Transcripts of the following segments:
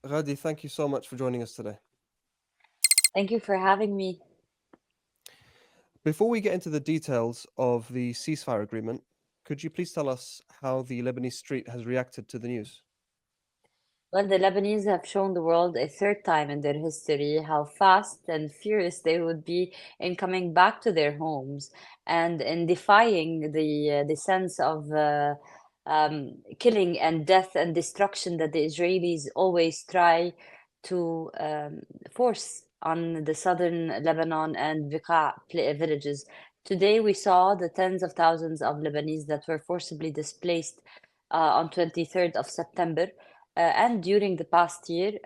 Ghadi, thank you so much for joining us today. Thank you for having me. Before we get into the details of the ceasefire agreement, could you please tell us how the Lebanese street has reacted to the news? Well, the Lebanese have shown the world a third time in their history how fast and furious they would be in coming back to their homes and in defying the sense of killing and death and destruction that the Israelis always try to force on the southern Lebanon and villages. Today, we saw the tens of thousands of Lebanese that were forcibly displaced on 23rd of September and during the past year,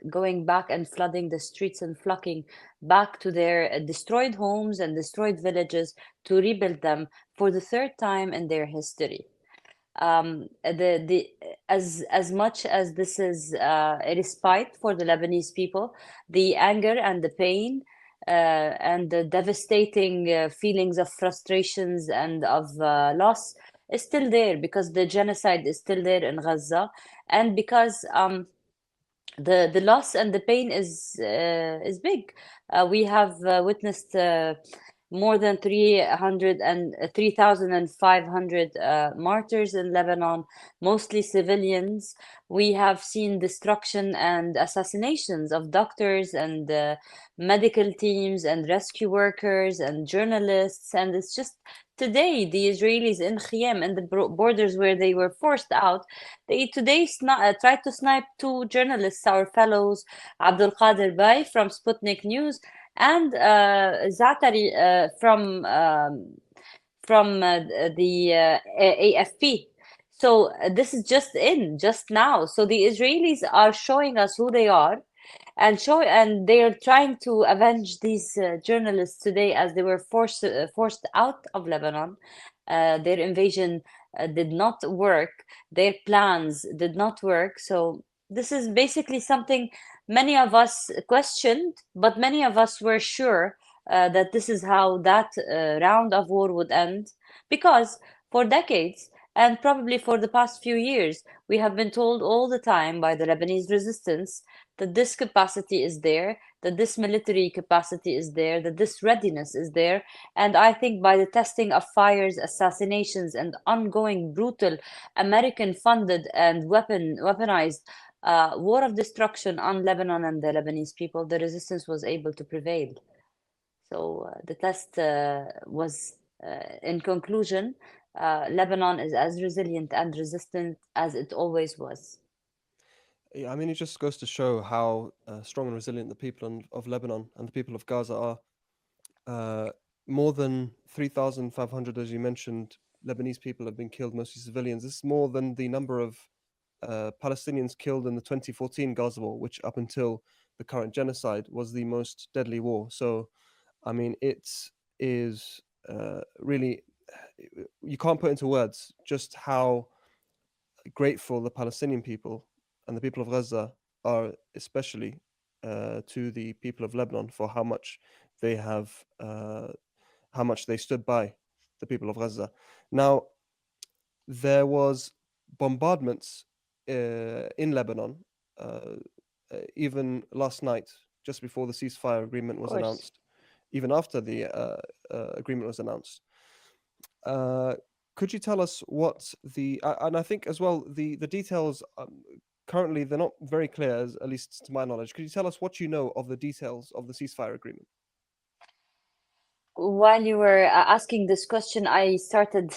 going back and flooding the streets and flocking back to their destroyed homes and destroyed villages to rebuild them for the third time in their history. The as much as this is a respite for the Lebanese people, the anger and the pain and the devastating feelings of frustrations and of loss is still there because the genocide is still there in Gaza, and because the loss and the pain is big. We have witnessed more than 3,500 martyrs in Lebanon, mostly civilians. We have seen destruction and assassinations of doctors and medical teams and rescue workers and journalists. And it's just today, the Israelis in Khiyam and the borders where they were forced out, they today tried to snipe two journalists, our fellows, Abdul Qadir Bay from Sputnik News and Zatari from the AFP. So this is just now. So the Israelis are showing us who they are, and they are trying to avenge these journalists today as they were forced out of Lebanon. Their invasion did not work. Their plans did not work. So this is basically something many of us questioned, but many of us were sure that this is how that round of war would end, because for decades and probably for the past few years, we have been told all the time by the Lebanese resistance that this capacity is there, that this military capacity is there, that this readiness is there. And I think by the testing of fires, assassinations, and ongoing brutal American-funded and weaponized war of destruction on Lebanon and the Lebanese people, the resistance was able to prevail. So the test was, in conclusion, Lebanon is as resilient and resistant as it always was. Yeah, I mean, it just goes to show how strong and resilient the people of Lebanon and the people of Gaza are. More than 3,500, as you mentioned, Lebanese people have been killed, mostly civilians. This is more than the number of Palestinians killed in the 2014 Gaza war, which up until the current genocide was the most deadly war. So, I mean, it is really, you can't put into words just how grateful the Palestinian people and the people of Gaza are, especially to the people of Lebanon for how much they have, how much they stood by the people of Gaza. Now, there was bombardments in Lebanon, even last night, just before the ceasefire agreement Of was course. announced, even after the agreement was announced. Uh, could you tell us what and I think as well the details currently they're not very clear, as at least to my knowledge. Could you tell us what you know of the details of the ceasefire agreement? While you were asking this question, I started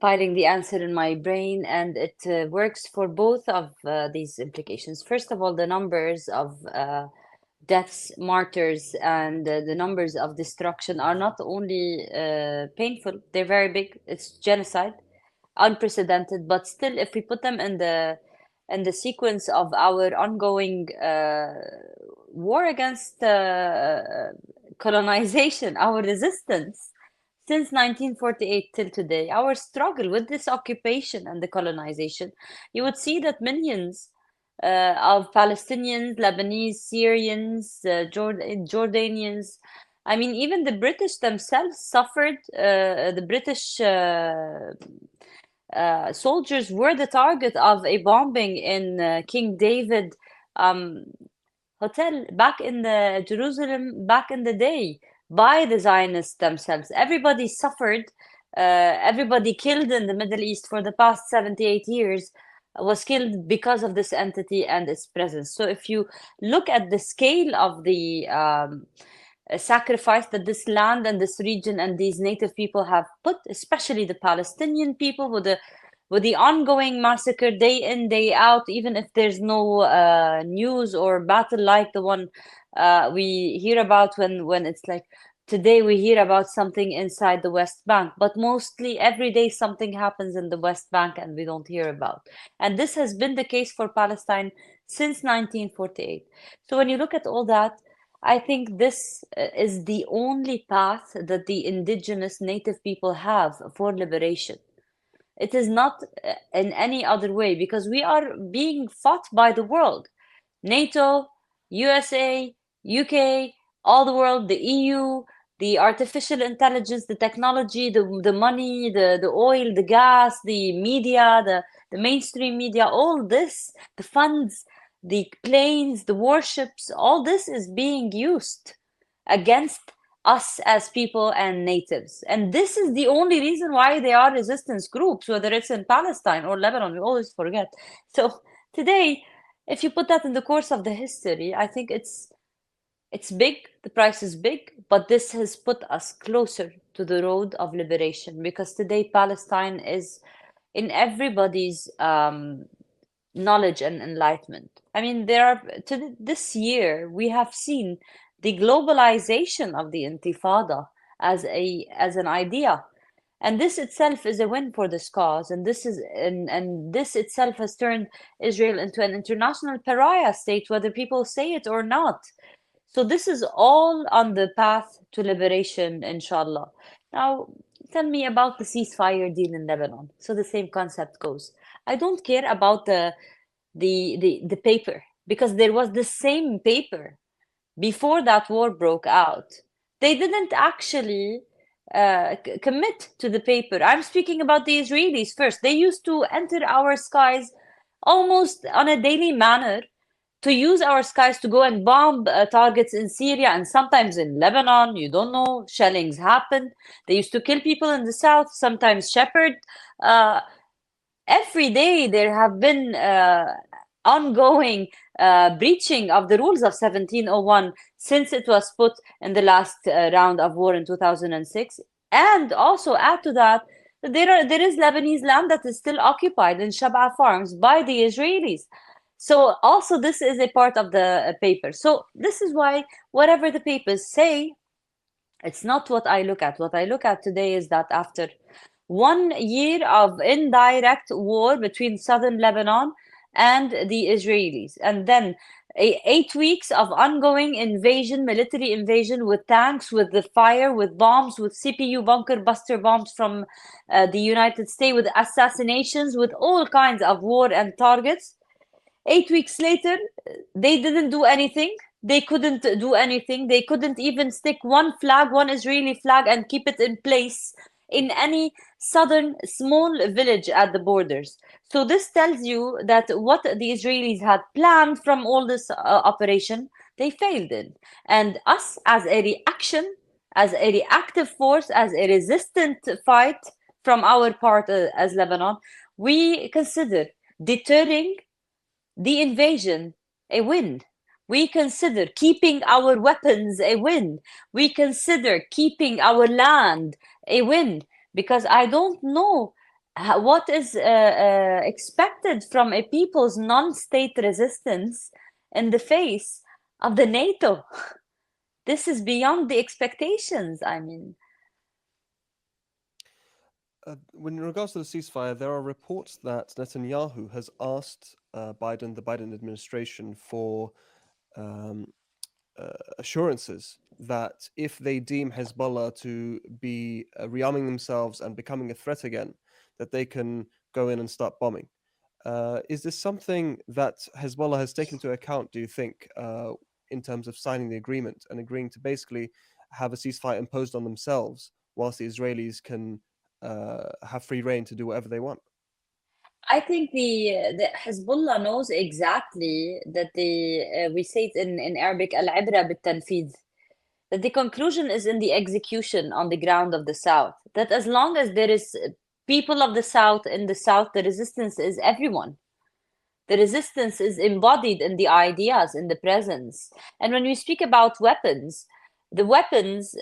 piling the answer in my brain, and it works for both of these implications. First of all, the numbers of deaths, martyrs, and the numbers of destruction are not only painful, they're very big. It's genocide, unprecedented, but still, if we put them in the sequence of our ongoing war against colonization, our resistance since 1948 till today, our struggle with this occupation and the colonization, you would see that millions of Palestinians, Lebanese, Syrians, Jordanians. I mean, even the British themselves suffered. The British soldiers were the target of a bombing in King David um, hotel back in the Jerusalem back in the day by the Zionists themselves. Everybody suffered. Everybody killed in the Middle East for the past 78 years was killed because of this entity and its presence. So if you look at the scale of the sacrifice that this land and this region and these native people have put, especially the Palestinian people, with the ongoing massacre day in day out, even if there's no news or battle like the one we hear about when it's like today we hear about something inside the West Bank, but mostly every day something happens in the West Bank and we don't hear about. And this has been the case for Palestine since 1948. So when you look at all that, I think this is the only path that the indigenous native people have for liberation. It is not in any other way because we are being fought by the world. NATO, USA, UK, all the world, the EU, the artificial intelligence, the technology, the money, the oil, the gas, the media, the mainstream media, all this, the funds, the planes, the warships, all this is being used against us as people and natives. And this is the only reason why they are resistance groups, whether it's in Palestine or Lebanon, we always forget. So today, if you put that in the course of the history, I think it's big, the price is big, but this has put us closer to the road of liberation because today Palestine is in everybody's knowledge and enlightenment. I mean, this year we have seen the globalization of the Intifada as an idea, and this itself is a win for this cause. And this itself has turned Israel into an international pariah state, whether people say it or not. So this is all on the path to liberation, inshallah. Now, tell me about the ceasefire deal in Lebanon. So the same concept goes. I don't care about the paper because there was the same paper before that war broke out. They didn't actually commit to the paper. I'm speaking about the Israelis first. They used to enter our skies almost on a daily manner to use our skies to go and bomb targets in Syria and sometimes in Lebanon. You don't know, shellings happen. They used to kill people in the south, sometimes shepherd. Uh, every day there have been ongoing breaching of the rules of 1701 since it was put in the last round of war in 2006. And also add to that, there is Lebanese land that is still occupied in Shab'a farms by the Israelis. So also this is a part of the paper. So this is why whatever the papers say, it's not what I look at. What I look at today is that after 1 year of indirect war between southern Lebanon and the Israelis, and then 8 weeks of ongoing invasion, military invasion with tanks, with the fire, with bombs, with CPU bunker buster bombs from the United States, with assassinations, with all kinds of war and targets. 8 weeks later, they didn't do anything. They couldn't do anything. They couldn't even stick one flag, one Israeli flag, and keep it in place in any southern small village at the borders. So this tells you that what the Israelis had planned from all this operation, they failed in. And us as a reaction, as a reactive force, as a resistant fight from our part as Lebanon, we consider deterring the invasion a win. We consider keeping our weapons a win. We consider keeping our land a win because I don't know what is expected from a people's non-state resistance in the face of the NATO. This is beyond the expectations. I mean, When in regards to the ceasefire, there are reports that Netanyahu has asked the Biden administration, for um, assurances that if they deem Hezbollah to be rearming themselves and becoming a threat again, that they can go in and start bombing. Is this something that Hezbollah has taken into account, do you think, in terms of signing the agreement and agreeing to basically have a ceasefire imposed on themselves whilst the Israelis can have free reign to do whatever they want? I think the Hezbollah knows exactly that we say it in Arabic, al-ibra bit-tanfidh, that the conclusion is in the execution on the ground of the South. That as long as there is people of the South in the South, the resistance is everyone. The resistance is embodied in the ideas, in the presence. And when we speak about weapons, the weapons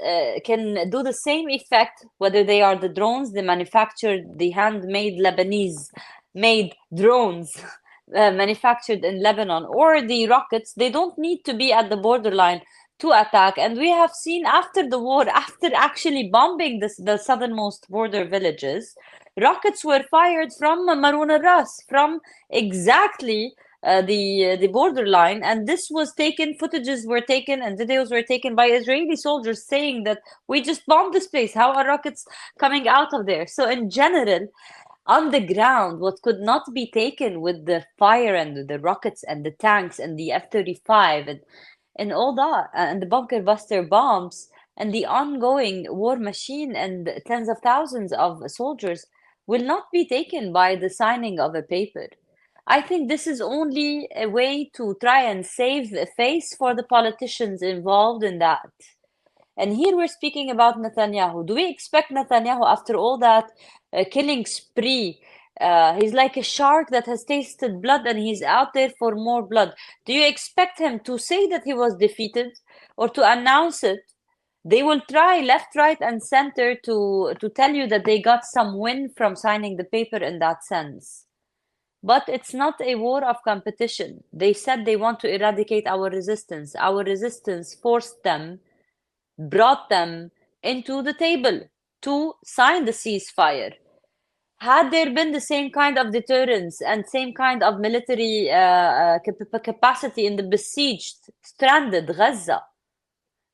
can do the same effect, whether they are the drones, the manufactured, the handmade Lebanese made drones manufactured in Lebanon, or the rockets. They don't need to be at the borderline to attack. And we have seen after the war, after actually bombing the southernmost border villages, rockets were fired from Maroun al-Ras, from exactly the borderline, and this was taken. Footages were taken and videos were taken by Israeli soldiers saying that we just bombed this place. How are rockets coming out of there? So in general, on the ground, what could not be taken with the fire and the rockets and the tanks and the F-35 and all that and the bunker buster bombs and the ongoing war machine and tens of thousands of soldiers will not be taken by the signing of a paper. I think this is only a way to try and save a face for the politicians involved in that. And here we're speaking about Netanyahu. Do we expect Netanyahu, after all that killing spree, he's like a shark that has tasted blood and he's out there for more blood. Do you expect him to say that he was defeated or to announce it? They will try left, right, and center to tell you that they got some win from signing the paper in that sense. But it's not a war of competition. They said they want to eradicate our resistance. Our resistance forced them, brought them into the table to sign the ceasefire. Had there been the same kind of deterrence and same kind of military capacity in the besieged, stranded Gaza,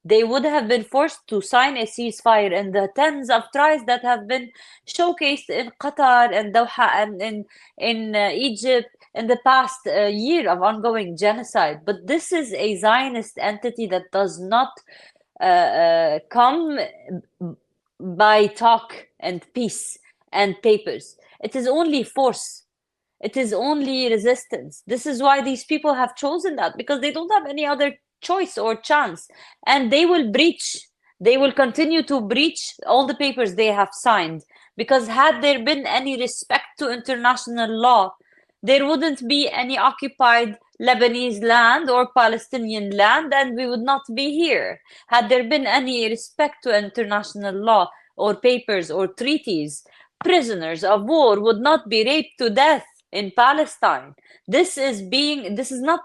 they would have been forced to sign a ceasefire, and the tens of tries that have been showcased in Qatar and Doha and in Egypt in the past year of ongoing genocide. But this is a Zionist entity that does not come by talk and peace and papers. It is only force. It is only resistance. This is why these people have chosen that, because they don't have any other choice or chance. And they will breach. They will continue to breach all the papers they have signed. Because had there been any respect to international law, there wouldn't be any occupied Lebanese land or Palestinian land, and we would not be here. Had there been any respect to international law or papers or treaties, prisoners of war would not be raped to death in Palestine. This is not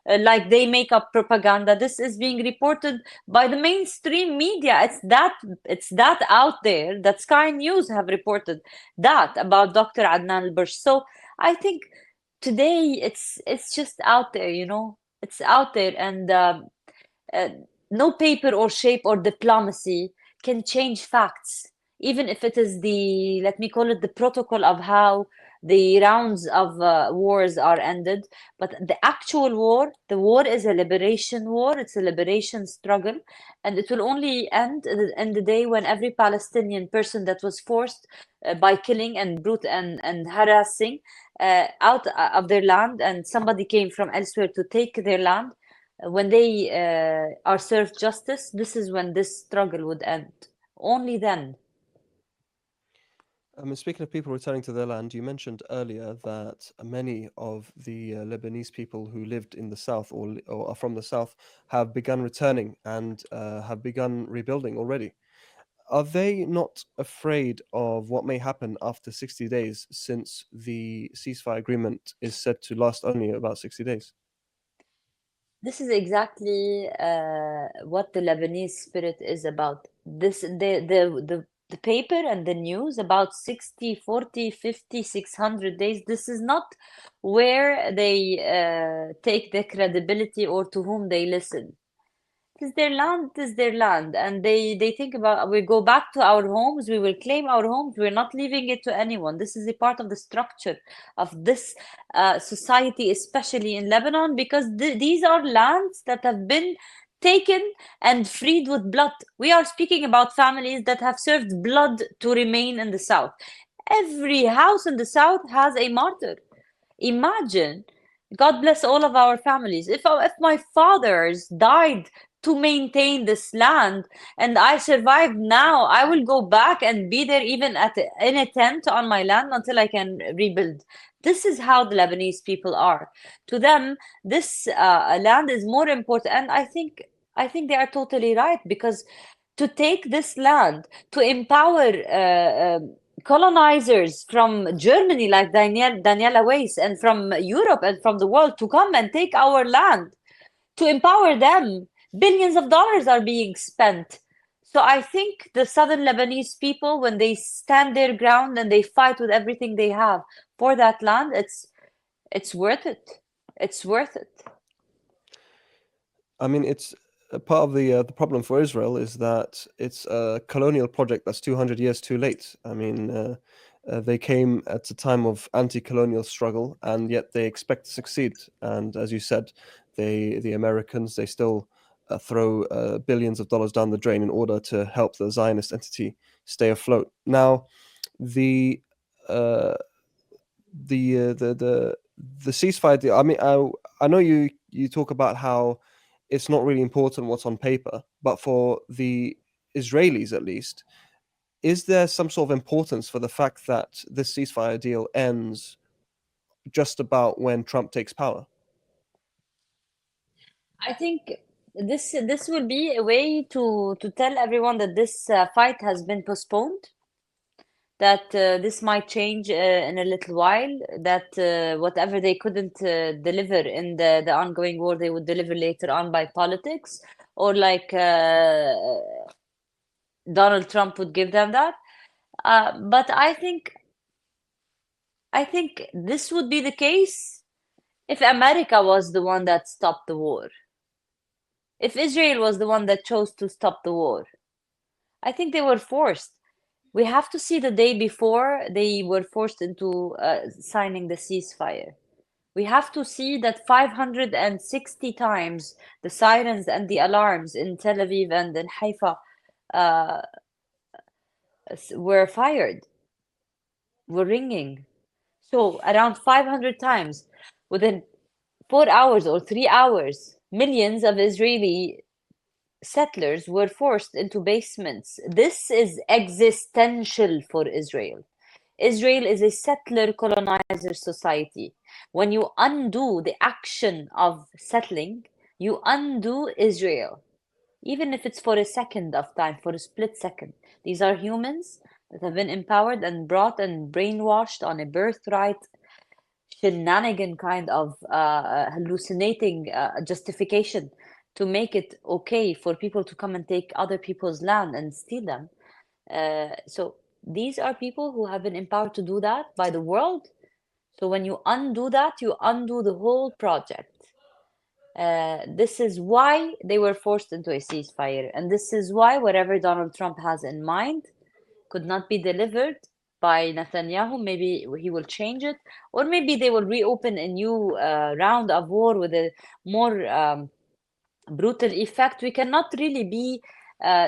like they make up propaganda. This is being reported by the mainstream media. It's that out there that Sky News have reported that about Dr. Adnan al-Bursh. So I think today it's just out there, it's out there, and uh, no paper or shape or diplomacy can change facts, even if it is let me call it the protocol of how the rounds of wars are ended. But the actual war, the war is a liberation war, it's a liberation struggle, and it will only end in the day when every Palestinian person that was forced by killing and brute and harassing out of their land, and somebody came from elsewhere to take their land, when they are served justice, this is when this struggle would end. Only then. Speaking of people returning to their land, you mentioned earlier that many of the Lebanese people who lived in the south or are from the south have begun returning and have begun rebuilding already. Are they not afraid of what may happen after 60 days, since the ceasefire agreement is said to last only about 60 days? This is exactly what the Lebanese spirit is about. The paper and the news about 60, 40, 50, 600 days. This is not where they take the credibility or to whom they listen. It is their land, and they think about, we go back to our homes, we will claim our homes, we're not leaving it to anyone. This is a part of the structure of this society, especially in Lebanon, because these are lands that have been taken and freed with blood. We are speaking about families that have served blood to remain in the south. Every house in the south has a martyr. Imagine, God bless all of our families. If my fathers died to maintain this land and I survive now, I will go back and be there even in a tent on my land until I can rebuild. This is how the Lebanese people are. To them, this land is more important, and I think they are totally right, because to take this land, to empower colonizers from Germany like Daniela Weiss, and from Europe and from the world, to come and take our land, to empower them. Billions of dollars are being spent. So I think the southern Lebanese people, when they stand their ground and they fight with everything they have for that land, it's worth it. It's worth it. I mean, it's part of the problem for Israel is that it's a colonial project that's 200 years too late. I mean, they came at a time of anti-colonial struggle, and yet they expect to succeed. And as you said, the Americans, they still throw billions of dollars down the drain in order to help the Zionist entity stay afloat. Now, the uh, the ceasefire deal. I mean, I know you talk about how it's not really important what's on paper, but for the Israelis at least, is there some sort of importance for the fact that this ceasefire deal ends just about when Trump takes power? I think this will be a way to tell everyone that this fight has been postponed, that this might change in a little while, that whatever they couldn't deliver in the ongoing war, they would deliver later on by politics, or like Donald Trump would give them that. But I think this would be the case if America was the one that stopped the war. If Israel was the one that chose to stop the war. I think they were forced. We have to see the day before they were forced into signing the ceasefire. We have to see that 560 times the sirens and the alarms in Tel Aviv and in Haifa uh, were fired, were ringing. So around 500 times within 4 hours or 3 hours, millions of Israeli settlers were forced into basements. This is existential for Israel. Israel is a settler colonizer society. When you undo the action of settling, you undo Israel, even if it's for a second of time, for a split second. These are humans that have been empowered and brought and brainwashed on a birthright shenanigan kind of hallucinating justification to make it okay for people to come and take other people's land and steal them. So these are people who have been empowered to do that by the world. So when you undo that, you undo the whole project. This is why they were forced into a ceasefire. And this is why whatever Donald Trump has in mind could not be delivered by Netanyahu. Maybe he will change it, or maybe they will reopen a new round of war with a more brutal effect. We cannot really be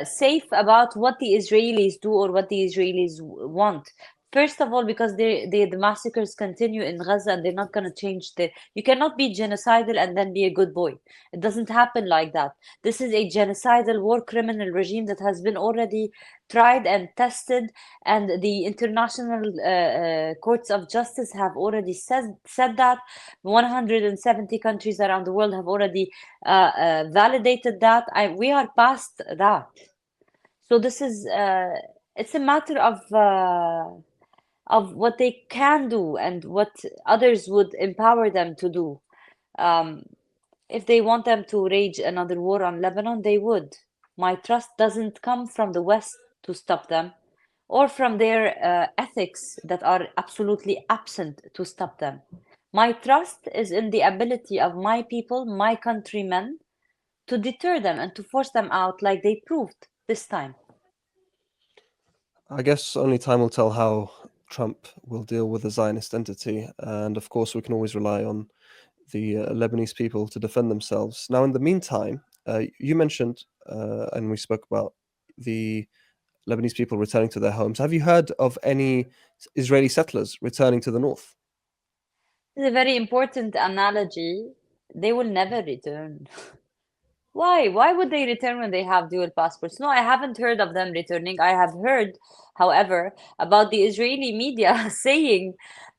safe about what the Israelis do or what the Israelis want. First of all, because the massacres continue in Gaza, and they're not going to change the. You cannot be genocidal and then be a good boy. It doesn't happen like that. This is a genocidal war criminal regime that has been already tried and tested, and the international courts of justice have already said that. 170 countries around the world have already validated that. We are past that. So this is it's a matter of what they can do and what others would empower them to do. Um, if they want them to wage another war on Lebanon, they would. My trust doesn't come from the West to stop them, or from their ethics that are absolutely absent to stop them. My trust is in the ability of my people, my countrymen, to deter them and to force them out like they proved this time. I guess only time will tell how Trump will deal with the Zionist entity, and of course, we can always rely on the Lebanese people to defend themselves. Now, in the meantime, you mentioned, and we spoke about the Lebanese people returning to their homes. Have you heard of any Israeli settlers returning to the north? It's a very important analogy. They will never return. Why? Why would they return when they have dual passports? No, I haven't heard of them returning. I have heard, however, about the Israeli media saying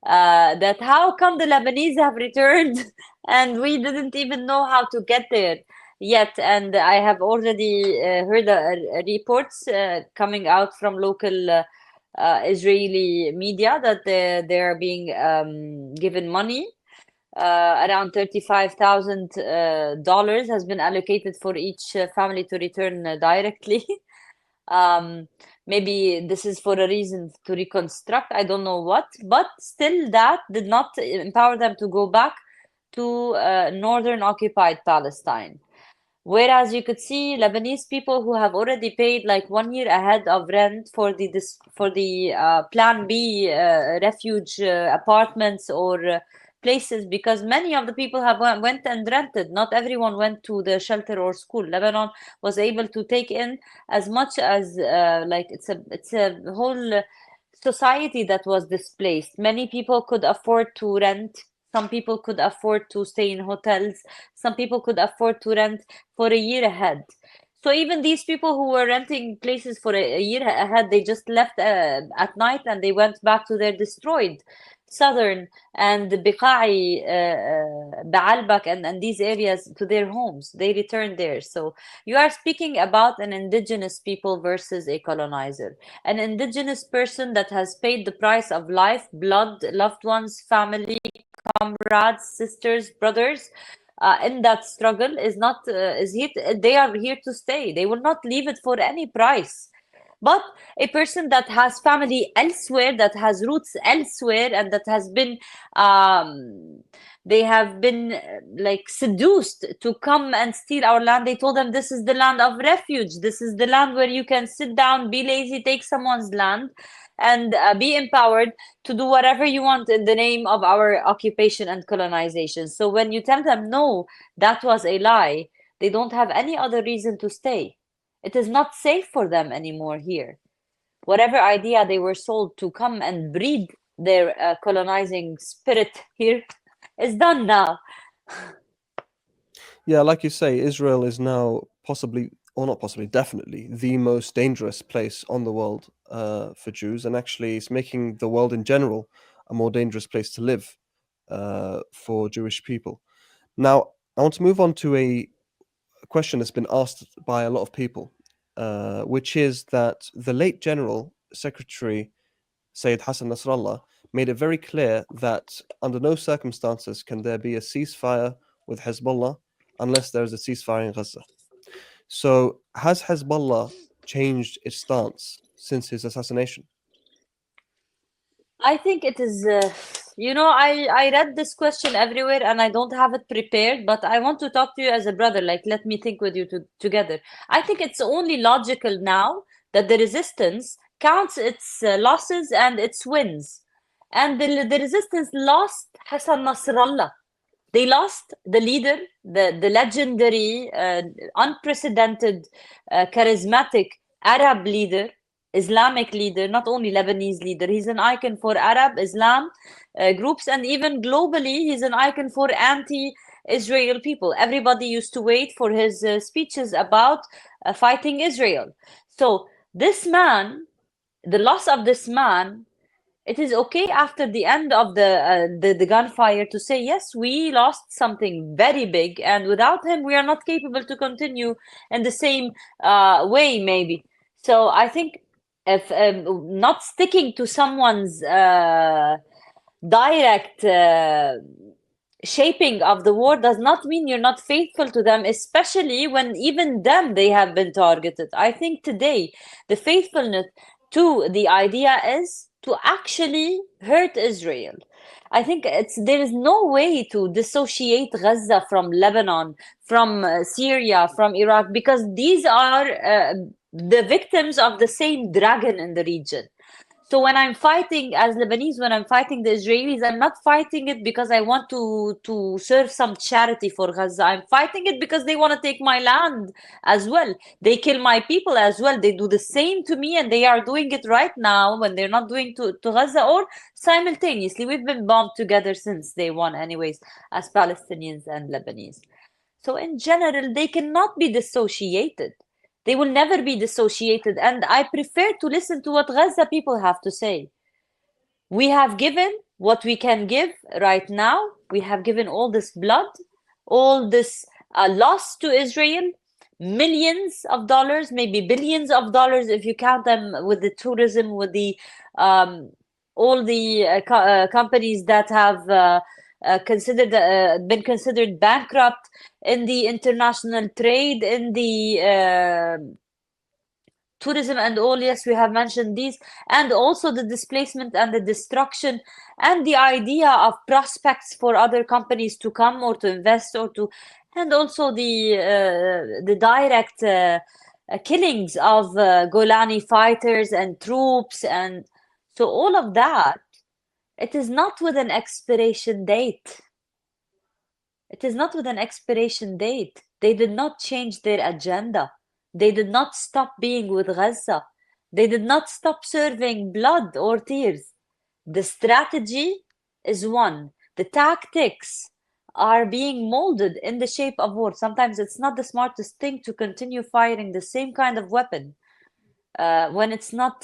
that how come the Lebanese have returned and we didn't even know how to get there yet. And I have already heard reports coming out from local Israeli media that they're being given money. Around $35,000 has been allocated for each family to return directly. Um, Maybe this is for a reason to reconstruct, I don't know what, but still that did not empower them to go back to northern occupied Palestine. Whereas you could see Lebanese people who have already paid like 1 year ahead of rent for the Plan B refuge apartments or places, because many of the people have went and rented. Not everyone went to the shelter or school. Lebanon was able to take in as much as like it's a whole society that was displaced. Many people could afford to rent. Some people could afford to stay in hotels. Some people could afford to rent for a year ahead. So even these people who were renting places for a year ahead, they just left at night and they went back to their destroyed southern and Biqai, Baalbek, and these areas to their homes. They returned there. So you are speaking about an indigenous people versus a colonizer. An indigenous person that has paid the price of life, blood, loved ones, family, comrades, sisters, brothers, in that struggle is not is here. They are here to stay. They will not leave it for any price. But a person that has family elsewhere, that has roots elsewhere, and that has been they have been like seduced to come and steal our land. They told them this is the land of refuge. This is the land where you can sit down, be lazy, take someone's land, and be empowered to do whatever you want in the name of our occupation and colonization. So when you tell them no, that was a lie, they don't have any other reason to stay. It is not safe for them anymore here. Whatever idea they were sold to come and breed their colonizing spirit here is done now. Yeah, like you say, Israel is now possibly, or not possibly, definitely the most dangerous place on the world for Jews, and actually, it's making the world in general a more dangerous place to live for Jewish people. Now, I want to move on to a question that's been asked by a lot of people, which is that the late General Secretary Sayyid Hassan Nasrallah made it very clear that under no circumstances can there be a ceasefire with Hezbollah unless there is a ceasefire in Gaza. So, has Hezbollah changed its stance since his assassination? I think it is, I read this question everywhere and I don't have it prepared, but I want to talk to you as a brother. Like, let me think with you together. I think it's only logical now that the resistance counts its losses and its wins. And the resistance lost Hassan Nasrallah. They lost the leader, the legendary, unprecedented, charismatic Arab leader, Islamic leader, not only Lebanese leader. He's an icon for Arab Islam groups, and even globally, he's an icon for anti-Israel people. Everybody used to wait for his speeches about fighting Israel. So this man, the loss of this man, it is okay after the end of the gunfire to say, yes, we lost something very big, and without him, we are not capable to continue in the same way, maybe. So I think if not sticking to someone's direct shaping of the war does not mean you're not faithful to them, especially when even them they have been targeted. I think today the faithfulness to the idea is to actually hurt Israel. I think there is no way to dissociate Gaza from Lebanon, from Syria, from Iraq, because these are the victims of the same dragon in the region. So when I'm fighting as Lebanese, when I'm fighting the Israelis, I'm not fighting it because I want to serve some charity for Gaza. I'm fighting it because they want to take my land as well. They kill my people as well. They do the same to me, and they are doing it right now when they're not doing to Gaza, or simultaneously. We've been bombed together since day one, anyways, as Palestinians and Lebanese. So in general, they cannot be dissociated. They will never be dissociated. And I prefer to listen to what Gaza people have to say. We have given what we can give right now. We have given all this blood, all this loss to Israel, millions of dollars, maybe billions of dollars if you count them with the tourism, with the um, all the companies that have been considered bankrupt in the international trade, in the tourism and all. Yes, we have mentioned these, and also the displacement and the destruction, and the idea of prospects for other companies to come or to invest or to, and also the direct killings of Golani fighters and troops, and so all of that, it is not with an expiration date. It is not with an expiration date. They did not change their agenda. They did not stop being with Gaza. They did not stop serving blood or tears. The strategy is one. The tactics are being molded in the shape of war. Sometimes it's not the smartest thing to continue firing the same kind of weapon when it's not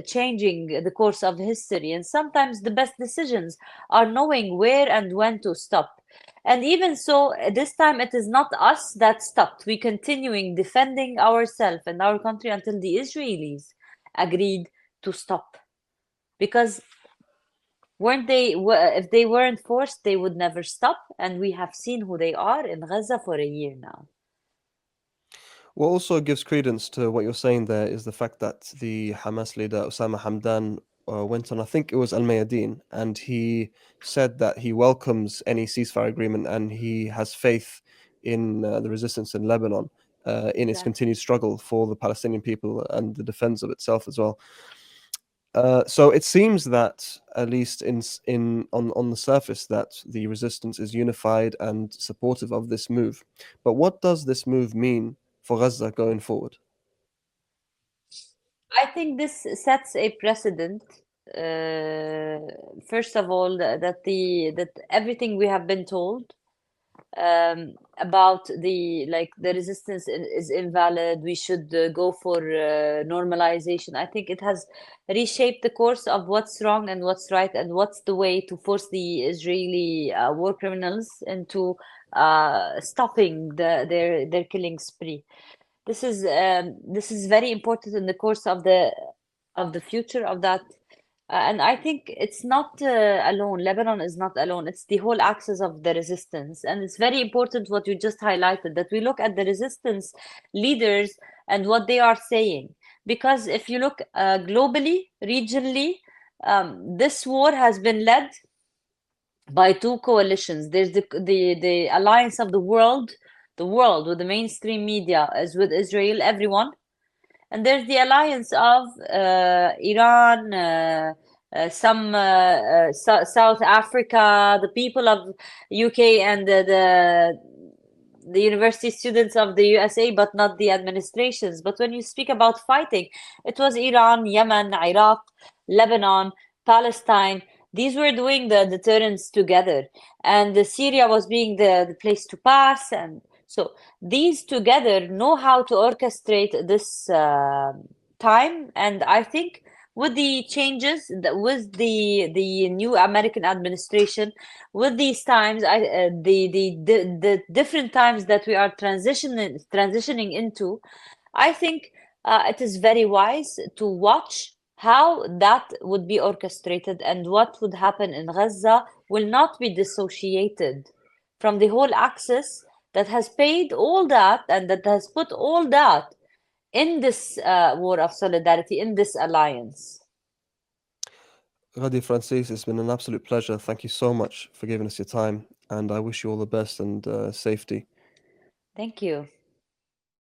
changing the course of history. And sometimes the best decisions are knowing where and when to stop. And even so, this time it is not us that stopped. We continuing defending ourselves and our country until the Israelis agreed to stop. Because if they weren't forced, they would never stop. And we have seen who they are in Gaza for a year now. What also gives credence to what you're saying there is the fact that the Hamas leader Osama Hamdan went on, I think it was Al Mayadeen, and he said that he welcomes any ceasefire agreement and he has faith in the resistance in Lebanon, in its Exactly. continued struggle for the Palestinian people and the defense of itself as well. So it seems that, at least on the surface, that the resistance is unified and supportive of this move. But what does this move mean for Gaza going forward? I think this sets a precedent. First of all, that everything we have been told about the resistance is invalid. We should go for normalization. I think it has reshaped the course of what's wrong and what's right, and what's the way to force the Israeli war criminals into stopping their killing spree. This is very important in the course of the future of that. And I think it's not alone. Lebanon is not alone. It's the whole axis of the resistance. And it's very important what you just highlighted, that we look at the resistance leaders and what they are saying. Because if you look globally, regionally, this war has been led by two coalitions. There's the alliance of the world with the mainstream media is with Israel, everyone. And there's the alliance of Iran, South Africa, the people of UK, and the university students of the USA, but not the administrations. But when you speak about fighting, it was Iran, Yemen, Iraq, Lebanon, Palestine. These were doing the deterrence together, and the Syria was being the place to pass. And so these together know how to orchestrate this time. And I think with the changes, with the new American administration, with these times, the different times that we are transitioning into, I think it is very wise to watch how that would be orchestrated, and what would happen in Gaza will not be dissociated from the whole axis that has paid all that and that has put all that in this war of solidarity, in this alliance. Ghadi Francis, it's been an absolute pleasure. Thank you so much for giving us your time, and I wish you all the best and safety. Thank you.